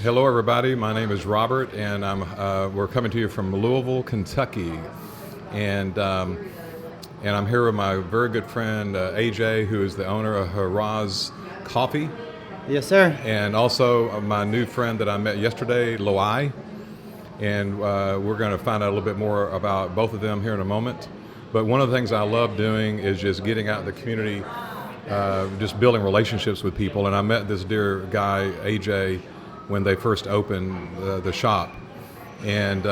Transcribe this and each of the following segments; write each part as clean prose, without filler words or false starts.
Hello, everybody. My name is Robert, and we're coming to you from Louisville, Kentucky, and I'm here with my very good friend AJ, who is the owner of Haraz Coffee. Yes, sir. And also my new friend that I met yesterday, Loay, and we're going to find out a little bit more about both of them here in a moment. But one of the things I love doing is just getting out in the community, just building relationships with people. And I met this dear guy, AJ, when they first opened the shop, and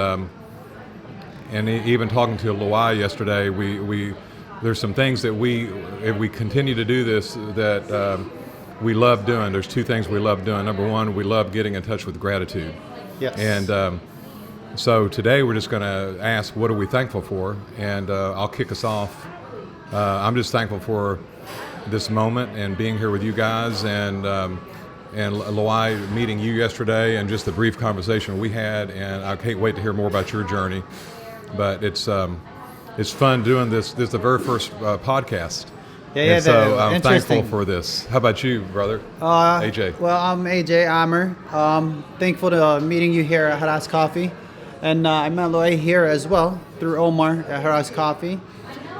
even talking to Loay yesterday, we there's some things that if we continue to do this that we love doing. There's two things we love doing. Number one, we love getting in touch with gratitude. Yes. And so today we're just going to ask, what are we thankful for? And I'll kick us off. I'm just thankful for this moment and being here with you guys, and Loay, meeting you yesterday, and just the brief conversation we had, and I can't wait to hear more about your journey. But it's fun doing this. This is the very first podcast. Yeah, and so I'm thankful for this. How about you, brother? AJ. Well, I'm AJ Amer. Thankful to meeting you here at Harass Coffee, and I met Loay here as well through Amer at Haraz Coffee.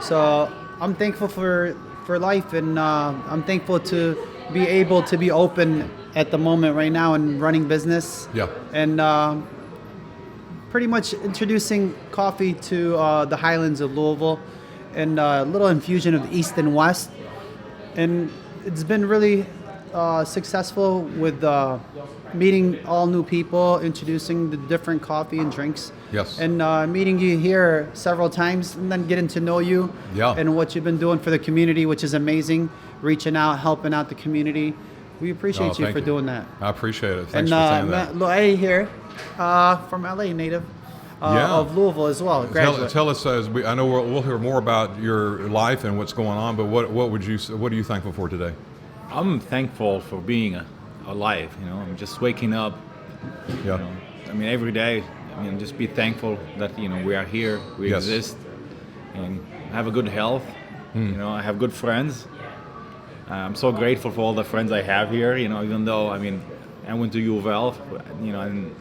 So I'm thankful for life, and I'm thankful to be able to be open at the moment right now and running business. Yeah. And pretty much introducing coffee to the Highlands of Louisville, and a little infusion of East and West. And it's been really successful with meeting all new people, introducing the different coffee and drinks. Yes. And meeting you here several times, and then getting to know you. Yeah. And what you've been doing for the community, which is amazing. Reaching out, helping out the community. We appreciate you for doing that. I appreciate it. Thanks and for saying that. Loay here, from LA, native of Louisville as well. Tell us, I know we'll hear more about your life and what's going on, but what are you thankful for today? I'm thankful for being alive. I'm just waking up. Yeah. Every day. Just be thankful that we are here, we exist, and have a good health. I have good friends. I'm so grateful for all the friends I have here. Even though I went to Louisville, and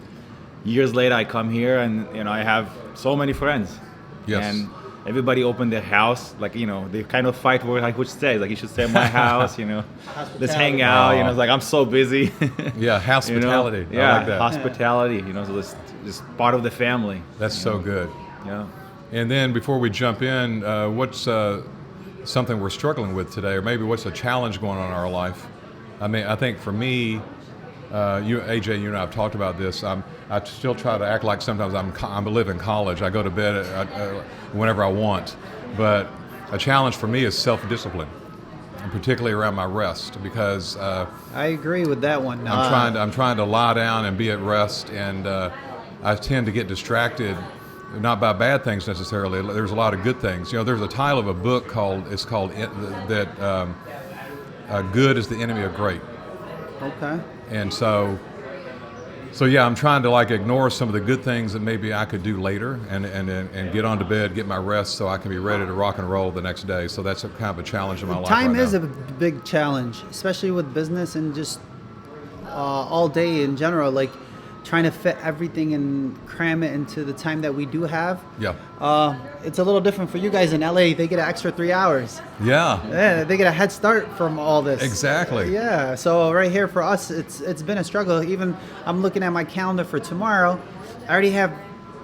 years later I come here, and I have so many friends. Yes. And everybody opened their house, they kind of fight for which stays. You should stay at my house. Let's hang out. It's I'm so busy. Yeah, hospitality. Yeah, I like that. hospitality. So this just part of the family. That's so good. Yeah. And then before we jump in, what's something we're struggling with today, or maybe what's a challenge going on in our life? I think for me, AJ, you and I have talked about this. I still try to act like sometimes I live in college. I go to bed whenever I want. But a challenge for me is self-discipline, and particularly around my rest, because I agree with that one. I'm trying to lie down and be at rest, and I tend to get distracted, not by bad things necessarily. There's a lot of good things. There's a title of a book called Good is the Enemy of Great. Okay. And so yeah, I'm trying to ignore some of the good things that maybe I could do later, and get on to bed, get my rest, so I can be ready to rock and roll the next day. So that's kind of a challenge in my life. Time right is now. a big challenge, especially with business and just all day in general. Trying to fit everything and cram it into the time that we do have. Yeah. It's a little different for you guys in LA. They get an extra 3 hours. Yeah. Yeah, they get a head start from all this. Exactly. Yeah. So right here for us, it's been a struggle. Even I'm looking at my calendar for tomorrow. I already have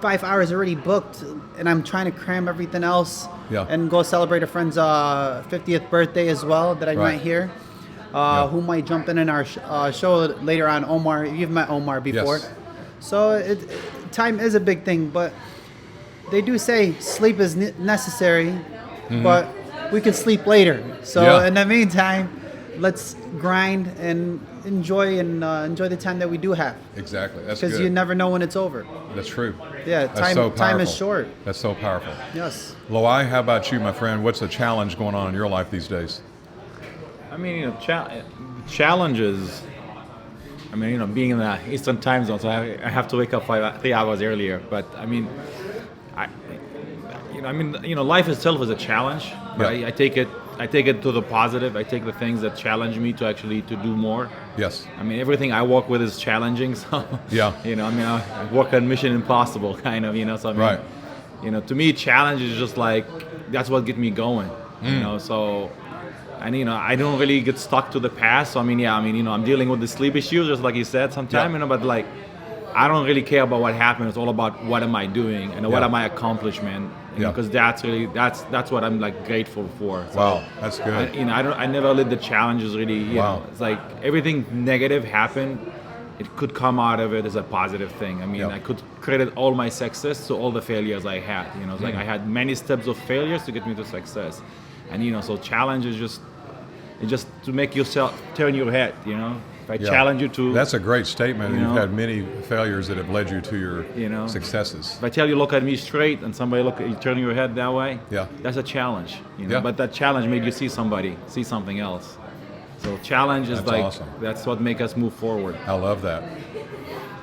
5 hours already booked, and I'm trying to cram everything else. Yeah. And go celebrate a friend's 50th birthday as well that I met here. Who might jump in our show later on. Omar, you've met Omar before. Yes. So time is a big thing, but they do say sleep is necessary, but we can sleep later. So in the meantime, let's grind and enjoy the time that we do have. Exactly. That's good. Because you never know when it's over. That's true. Yeah, time is short. That's so powerful. Yes. Loay, how about you, my friend? What's the challenge going on in your life these days? Challenges. Being in the Eastern time zone, so I have to wake up 3 hours earlier. But life itself is a challenge. But I take it I take it to the positive. I take the things that challenge me to actually to do more. Yes. I mean, everything I work with is challenging. So, Yeah. you know, I mean, I work on Mission Impossible, kind of, you know. So, I mean, Right. you know, to me, challenge is just like, that's what gets me going, you know. So, and, you know, I don't really get stuck to the past. So, I mean, yeah, I mean, you know, I'm dealing with the sleep issues, just like you said, sometimes, you know, but like, I don't really care about what happened. It's all about what am I doing and what am I accomplishment. Because that's really that's what I'm like grateful for. So, Wow, that's good. you know, I never let the challenges really. You know, it's like everything negative happened. It could come out of it as a positive thing. I mean, I could credit all my success to all the failures I had. You know, it's like I had many steps of failures to get me to success, and you know, so challenge is just to make yourself turn your head. You know. If I challenge you to... That's a great statement. You You've know, had many failures that have led you to your successes. If I tell you look at me straight and somebody look at you turning your head that way, that's a challenge. You know? Yeah. But that challenge made you see something else. So challenge is like, awesome. That's what make us move forward. I love that.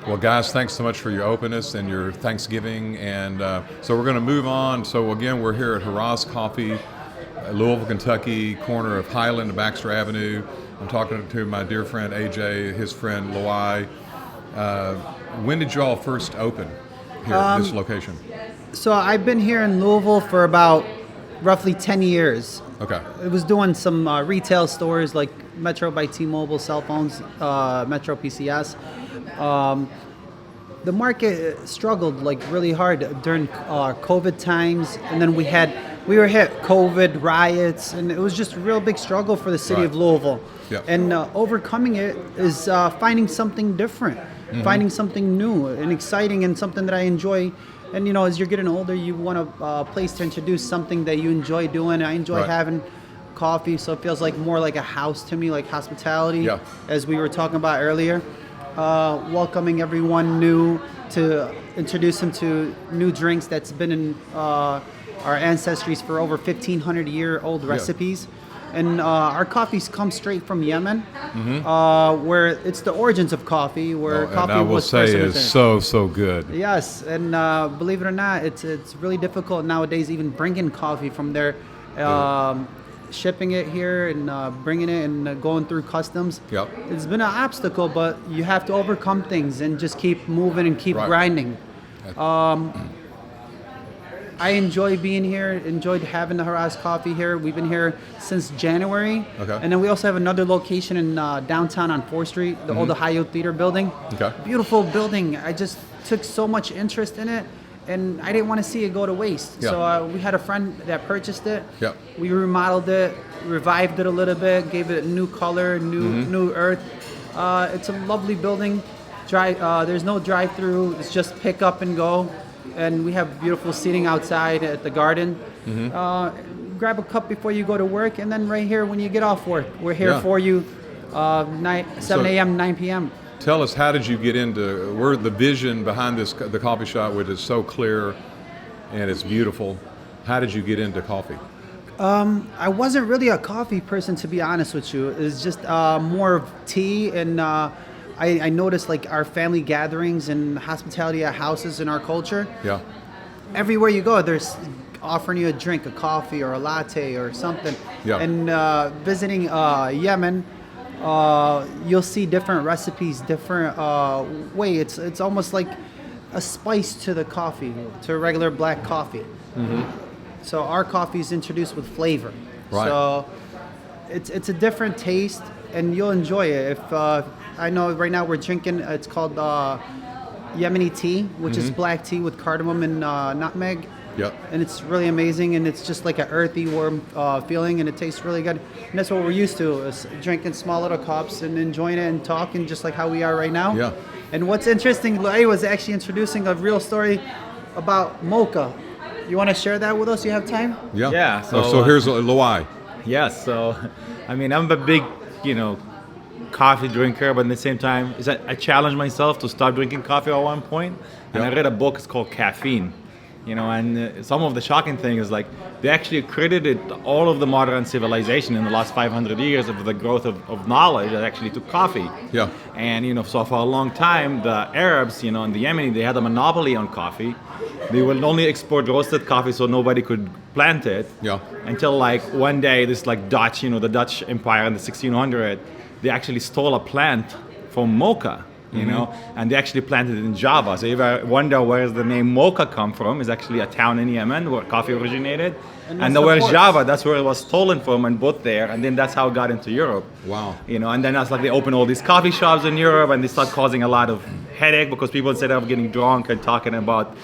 Well, guys, thanks so much for your openness and your Thanksgiving. And so we're going to move on. So again, we're here at Haraz Coffee, Louisville, Kentucky, corner of Highland and Baxter Avenue. I'm talking to my dear friend AJ, his friend Loay. When did you all first open here at this location? So I've been here in Louisville for about roughly 10 years. Okay. I was doing some retail stores like Metro by T-Mobile, cell phones, Metro PCS. The market struggled like really hard during COVID times, and then we were hit COVID riots, and it was just a real big struggle for the city of Louisville. Yep. And overcoming it is finding something different, finding something new and exciting, and something that I enjoy. And you know, as you're getting older, you want a place to introduce something that you enjoy doing. I enjoy having coffee, so it feels like more like a house to me, like hospitality, as we were talking about earlier. Welcoming everyone new, to introduce them to new drinks that's been in our ancestries for over 1,500-year-old recipes. And our coffees come straight from Yemen, where it's the origins of coffee, where coffee and I will was say first is so good. Yes, and believe it or not, it's really difficult nowadays even bringing coffee from there, shipping it here and bringing it and going through customs. Yep. It's been an obstacle, but you have to overcome things and just keep moving and keep grinding. I enjoy being here, enjoyed having the Haraz Coffee here. We've been here since January. Okay. And then we also have another location in downtown on 4th Street, the old Ohio Theater building. Okay. Beautiful building. I just took so much interest in it, and I didn't want to see it go to waste. Yeah. So we had a friend that purchased it. Yeah. We remodeled it, revived it a little bit, gave it a new color, new earth. It's a lovely building. There's no drive-through. It's just pick up and go. And we have beautiful seating outside at the garden. Grab a cup before you go to work, and then right here when you get off work, we're here for you, 7 a.m., 9 p.m. Tell us, how did you get into the vision behind the coffee shop, which is so clear and it's beautiful? How did you get into coffee? I wasn't really a coffee person, to be honest with you. It's just more of tea, and I noticed like our family gatherings and hospitality at houses in our culture. Yeah. Everywhere you go, there's offering you a drink, a coffee or a latte or something. Yeah. And visiting Yemen, you'll see different recipes, different way. It's almost like a spice to the coffee, to regular black coffee. So our coffee is introduced with flavor. Right. So it's a different taste, and you'll enjoy it. If I know right now we're drinking, it's called Yemeni tea, which is black tea with cardamom and nutmeg. Yep. And it's really amazing, and it's just like an earthy, warm feeling, and it tastes really good. And that's what we're used to, is drinking small little cups and enjoying it and talking just like how we are right now. Yeah. And what's interesting, Loay was actually introducing a real story about mocha. You want to share that with us? You have time? Yeah. Yeah, So here's Loay. Yes, so I mean, I'm a big, coffee drinker, but at the same time, I challenged myself to stop drinking coffee at one point, and I read a book. It's called Caffeine, You know, and some of the shocking thing is like they actually credited all of the modern civilization in the last 500 years of the growth of knowledge that actually took coffee. Yeah. And, you know, so for a long time, the Arabs, you know, and the Yemeni, they had a monopoly on coffee. They would only export roasted coffee so nobody could plant it. Yeah. Until like one day, this like Dutch, you know, the Dutch Empire in the 1600, they actually stole a plant from Mocha. You know, and they actually planted it in Java. So if I wonder where the name Mocha come from, is actually a town in Yemen where coffee originated. And where's Java? That's where it was stolen from and bought there. And then that's how it got into Europe. Wow. You know, and then that's like they opened all these coffee shops in Europe, and they start causing a lot of headache because people, instead of getting drunk and talking about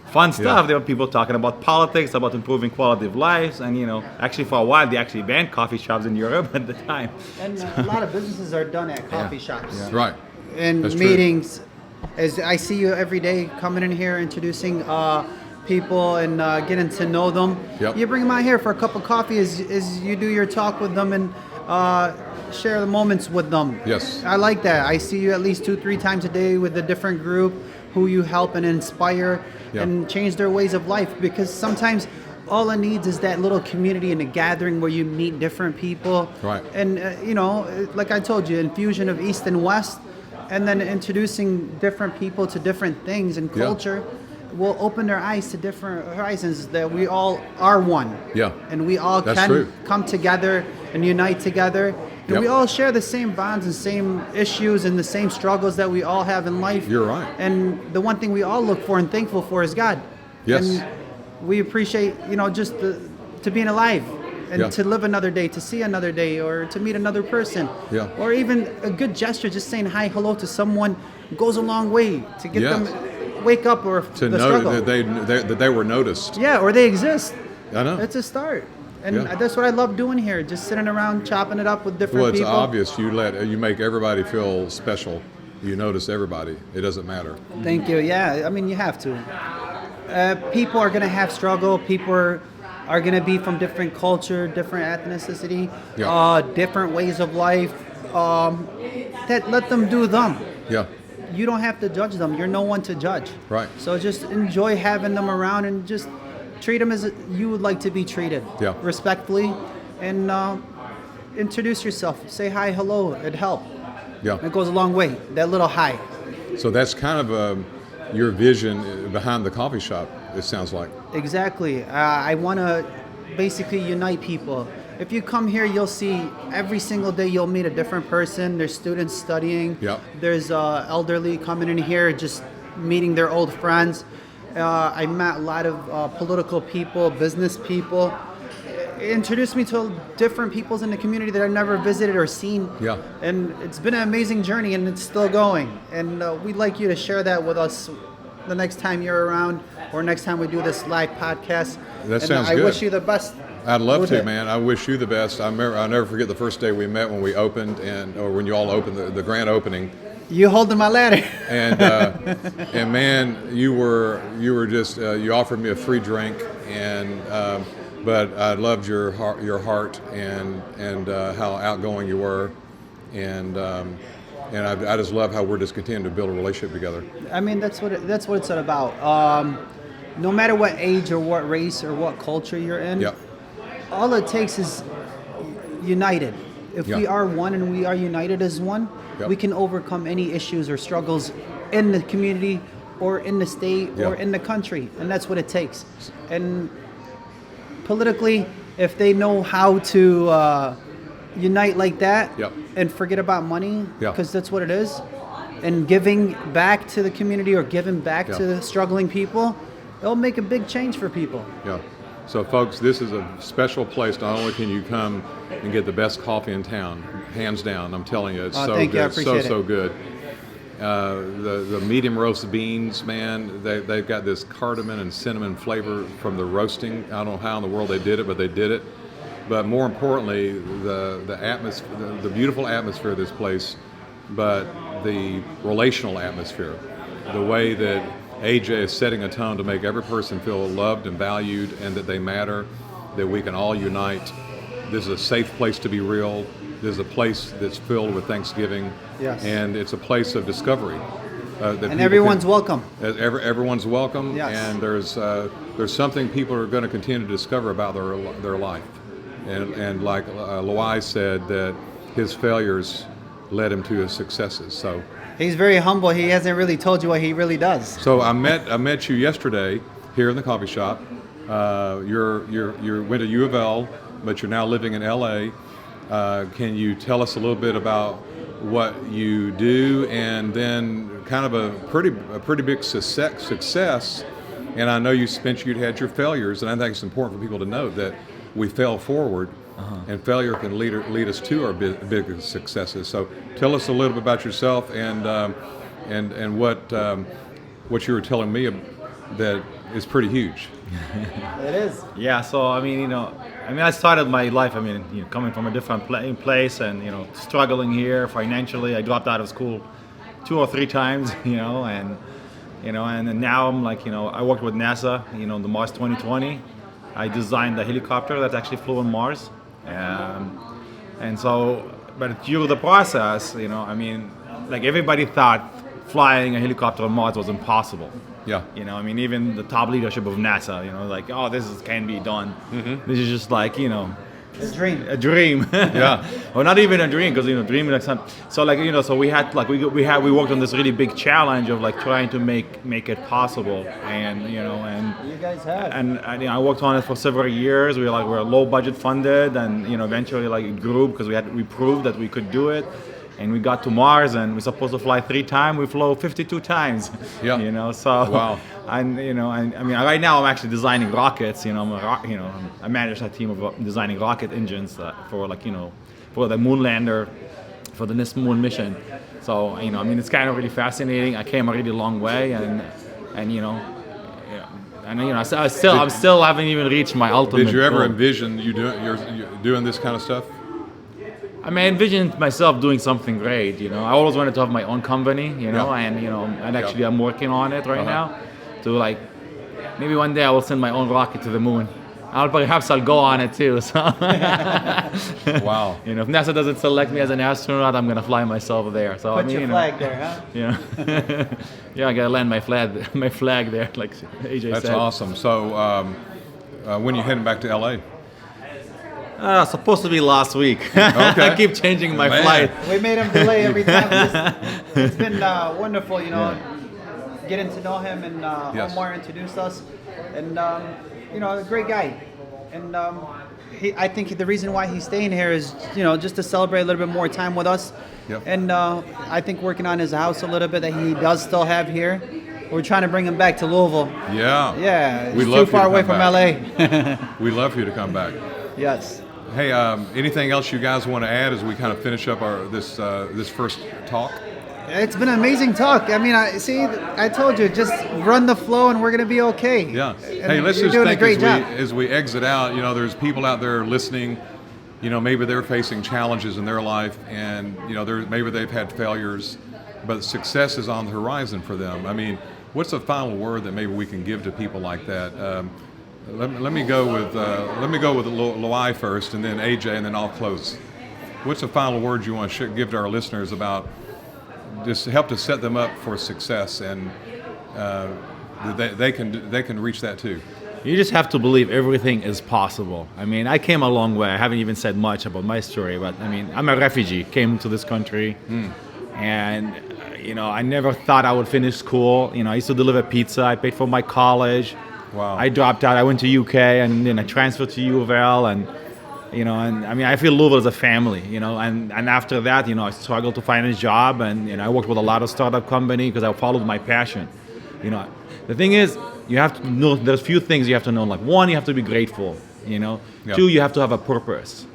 fun stuff, there were people talking about politics, about improving quality of lives. And, you know, actually for a while they actually banned coffee shops in Europe at the time. And a lot of businesses are done at coffee shops. That's right. And That's meetings. As I see you every day coming in here, introducing people and getting to know them. Yep. You bring them out here for a cup of coffee as you do your talk with them and share the moments with them. Yes. I like that. I see you at least 2-3 times a day with a different group who you help and inspire and change their ways of life, because sometimes all it needs is that little community and a gathering where you meet different people. Right. And, you know, like I told you, infusion of East and West, and then introducing different people to different things and culture will open their eyes to different horizons, that we all are one. Yeah. And we all That's can true. come together and unite together. And we all share the same bonds and same issues and the same struggles that we all have in life. You're right. And the one thing we all look for and thankful for is God. Yes. And we appreciate, you know, just to being alive and to live another day, to see another day, or to meet another person. Yeah. Or even a good gesture, just saying hi, hello to someone goes a long way to get them wake up or To the know struggle. that they were noticed. Yeah, or they exist. I know. It's a start. And that's what I love doing here, just sitting around chopping it up with different Well, it's people. obvious you make everybody feel special. You notice everybody. It doesn't matter. Thank you. Yeah, I mean, you have to. People are going to have struggle. People are going to be from different culture, different ethnicity, different ways of life. That let them do them. Yeah. You don't have to judge them. You're no one to judge. Right. So just enjoy having them around and just treat them as you would like to be treated. Yeah. Respectfully, and introduce yourself. Say hi, hello. It helps. Yeah. It goes a long way. That little hi. So that's kind of your vision behind the coffee shop, it sounds like. Exactly. I want to basically unite people. If you come here, you'll see every single day you'll meet a different person. There's students studying. Yep. There's elderly coming in here, just meeting their old friends. I met a lot of political people, business people. It introduced me to different peoples in the community that I've never visited or seen. Yeah. And it's been an amazing journey, and it's still going. And we'd like you to share that with us the next time you're around, or next time we do this live podcast. That and sounds I good. wish you the best. I'd love with to, it. man. I wish you the best. I'll never forget the first day we met when we opened, or when you all opened the grand opening. You holding my ladder. And and man, you were just you offered me a free drink, and but I loved your heart and how outgoing you were, and I just love how we're just continuing to build a relationship together. I mean, that's what it's about. No matter what age or what race or what culture you're in, all it takes is united. If we are one and we are united as one, we can overcome any issues or struggles in the community or in the state or in the country, and that's what it takes. And politically, if they know how to unite like that and forget about money, because that's what it is, and giving back to the community or giving back to the struggling people, it'll make a big change for people. Yeah. So, folks, this is a special place. Not only can you come and get the best coffee in town, hands down, I'm telling you, it's so thank good, you. I appreciate so it. good. The medium roast beans, man, they've got this cardamom and cinnamon flavor from the roasting. I don't know how in the world they did it, but they did it. But more importantly, the atmosphere, the beautiful atmosphere of this place, but the relational atmosphere, the way that AJ is setting a tone to make every person feel loved and valued, and that they matter, that we can all unite. This is a safe place to be real. This is a place that's filled with Thanksgiving, Yes. and it's a place of discovery. that And people everyone's can, welcome. Everyone's welcome, Yes. and there's something people are going to continue to discover about their life, and like Loay said, that his failures led him to his successes. So He's very humble. He hasn't really told you what he really does. so I met you yesterday here in the coffee shop. You went to U of L, but you're now living in LA. Can you tell us a little bit about what you do, and then kind of a pretty big success? And I know you'd had your failures, and I think it's important for people to know that we fail forward, and failure can lead us to our big successes. So tell us a little bit about yourself and what you were telling me that is pretty huge. It is. Yeah, so I started my life, coming from a different place and, struggling here financially. I dropped out of school 2 or 3 times, and then now I'm like, I worked with NASA, the Mars 2020. I designed the helicopter that actually flew on Mars. And so, but through the process, like everybody thought flying a helicopter on Mars was impossible. Yeah. Even the top leadership of NASA, like, oh, can be done. Mm-hmm. This is just like, A dream. a dream. Yeah. Or not even a dream, because dream like some. So like so we had like we worked on this really big challenge of like trying to make it possible, and and You guys have. and I worked on it for several years. We're low budget funded, and eventually like it grew because we proved that we could do it. And we got to Mars, and we're supposed to fly 3 times. We flew 52 times. Yeah. So wow. And right now I'm actually designing rockets. I manage a team of designing rocket engines for for the moon lander, for the next moon mission. So it's kind of really fascinating. I came a really long way, and I still haven't even reached my ultimate. Did you ever goal. envision you're doing this kind of stuff? I envisioned myself doing something great. I always wanted to have my own company. Yeah. And actually I'm working on it right now. To like, maybe one day I will send my own rocket to the moon. Perhaps I'll go on it too. So. Wow. If NASA doesn't select me as an astronaut, I'm gonna fly myself there. So Put your flag there, huh? Yeah, I gotta land my flag there, like AJ said. That's awesome. So when are you heading back to LA? Supposed to be last week. Okay. I keep changing my Man. flight. We made him delay every time. It's been wonderful, getting to know him, and Yes. Omar introduced us, and a great guy. And I think the reason why he's staying here is, just to celebrate a little bit more time with us. Yep. And I think working on his house a little bit that he does still have here. We're trying to bring him back to Louisville. Yeah. Yeah, We it's love too far you to away come from back. LA. We'd love for you to come back. Yes. Hey, anything else you guys want to add as we kind of finish up this first talk? It's been an amazing talk. I told you, just run the flow and we're going to be okay. Yeah. And Hey, let's you're just doing think a great job. as we exit out, there's people out there listening, maybe they're facing challenges in their life, and, maybe they've had failures, but success is on the horizon for them. What's the final word that maybe we can give to people like that? Let me go with Loay first, and then AJ, and then I'll close. What's the final word you want to give to our listeners about just help to set them up for success, and they can reach that too? You just have to believe everything is possible. I came a long way. I haven't even said much about my story, but I'm a refugee, came to this country, and I never thought I would finish school. I used to deliver pizza. I paid for my college. Wow. I dropped out. I went to UK, and then I transferred to U of L, and I feel Louisville is a family, and after that, I struggled to find a job, and I worked with a lot of startup companies because I followed my passion. The thing is, you have to know, there's few things you have to know. Like, one, you have to be grateful, Yep. 2, you have to have a purpose.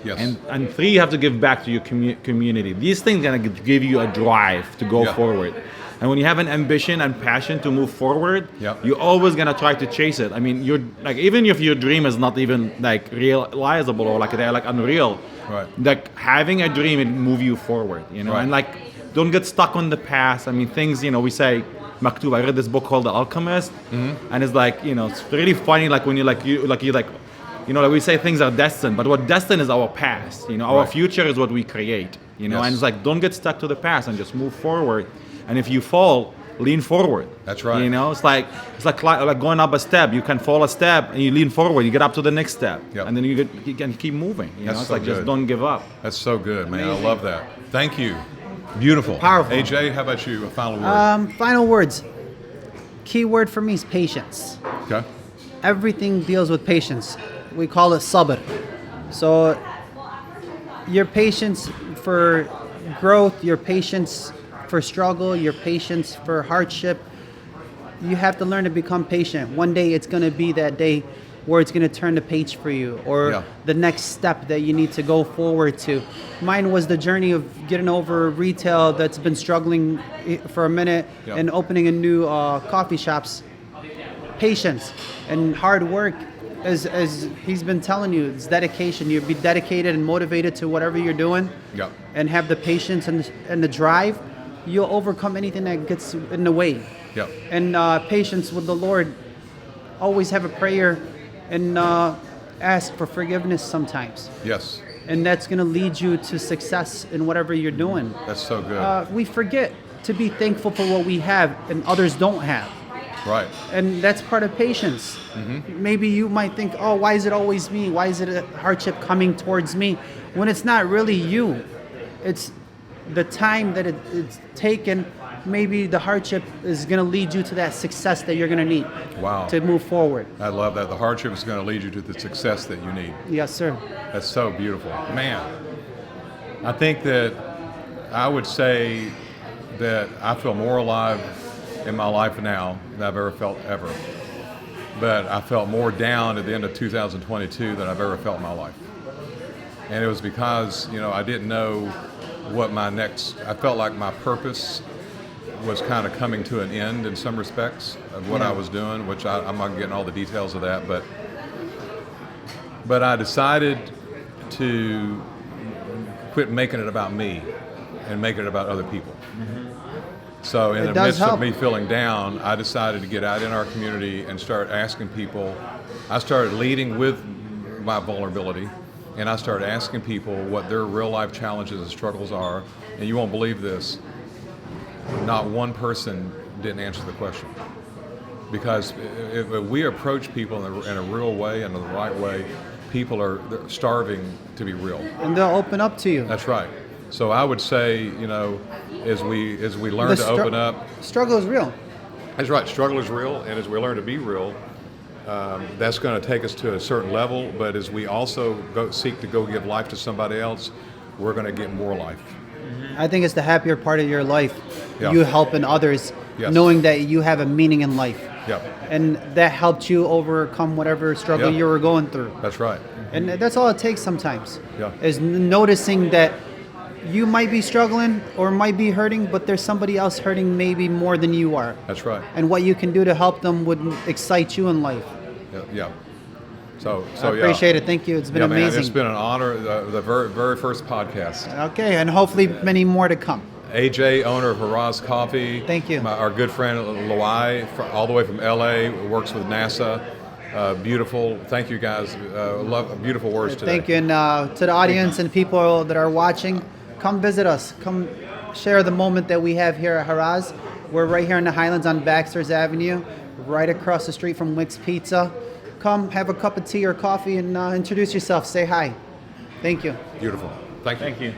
Yes. And 3, you have to give back to your community. These things are going to give you a drive to go Yeah. forward. And when you have an ambition and passion to move forward, Yep. you're always going to try to chase it. You're like, even if your dream is not even like realizable or like they're like unreal, Right. like having a dream, it move you forward, Right. and like, don't get stuck on the past. Things, we say, Maktub, I read this book called The Alchemist, and it's like, it's really funny, like when like we say things are destined, but what destined is our past, our Right. future is what we create, Yes. and it's like, don't get stuck to the past and just move forward. And if you fall, lean forward. That's right. You know, it's like going up a step. You can fall a step and you lean forward. You get up to the next step, Yep. and then you can keep moving. You know, it's so like just good. don't give up. That's so good, man. I love that. Thank you. Beautiful. Powerful. AJ, how about you? A final word. Final words. Key word for me is patience. Okay. Everything deals with patience. We call it sabr. So your patience for growth, your patience for struggle, your patience for hardship, you have to learn to become patient. One day it's going to be that day where it's going to turn the page for you, or Yeah. the next step that you need to go forward to. Mine was the journey of getting over retail that's been struggling for a minute, Yeah. and opening a new coffee shops. Patience and hard work, as he's been telling you, it's dedication. You be dedicated and motivated to whatever you're doing, Yeah. and have the patience and the drive. You'll overcome anything that gets in the way. Yeah. And patience with the Lord. Always have a prayer and ask for forgiveness sometimes. Yes. And that's going to lead you to success in whatever you're doing. That's so good. We forget to be thankful for what we have and others don't have. Right. And that's part of patience. Maybe you might think, oh, why is it always me? Why is it a hardship coming towards me? When it's not really you. It's the time that it's taken. Maybe the hardship is going to lead you to that success that you're going to need Wow. to move forward. I love that. The hardship is going to lead you to the success that you need. Yes, sir. That's so beautiful. Man, I think that I would say that I feel more alive in my life now than I've ever felt ever. But I felt more down at the end of 2022 than I've ever felt in my life. And it was because, I didn't know what I felt like my purpose was kind of coming to an end in some respects of what I was doing, which I'm not getting all the details of that, but I decided to quit making it about me and making it about other people. So in the midst of me feeling down, I decided to get out in our community and start asking people. I started leading with my vulnerability, and I started asking people what their real life challenges and struggles are. And you won't believe this, not one person didn't answer the question. Because if we approach people in a real way, in the right way, people are starving to be real. And they'll open up to you. That's right. So I would say, as we learn to open up. Struggle is real. That's right. Struggle is real, and as we learn to be real, that's going to take us to a certain level. But as we also seek to go give life to somebody else, we're going to get more life. I think it's the happier part of your life. Yeah. You helping others, Yes. knowing that you have a meaning in life. Yep. And that helped you overcome whatever struggle Yeah. you were going through. That's right. And that's all it takes sometimes. Yeah. Is noticing that you might be struggling or might be hurting, but there's somebody else hurting maybe more than you are. That's right. And what you can do to help them would excite you in life. Yeah. So I appreciate it. Thank you. It's been amazing. Man, it's been an honor. The very first podcast. Okay, and hopefully many more to come. AJ, owner of Haraz Coffee. Thank you. Our good friend Loay, all the way from LA, works with NASA. Beautiful. Thank you guys. Love beautiful words today. Thank you. And to the audience and people that are watching, come visit us. Come share the moment that we have here at Haraz. We're right here in the Highlands on Baxter's Avenue, right across the street from Wick's Pizza. Come have a cup of tea or coffee and introduce yourself. Say hi. Thank you. Beautiful. Thank you. Thank you.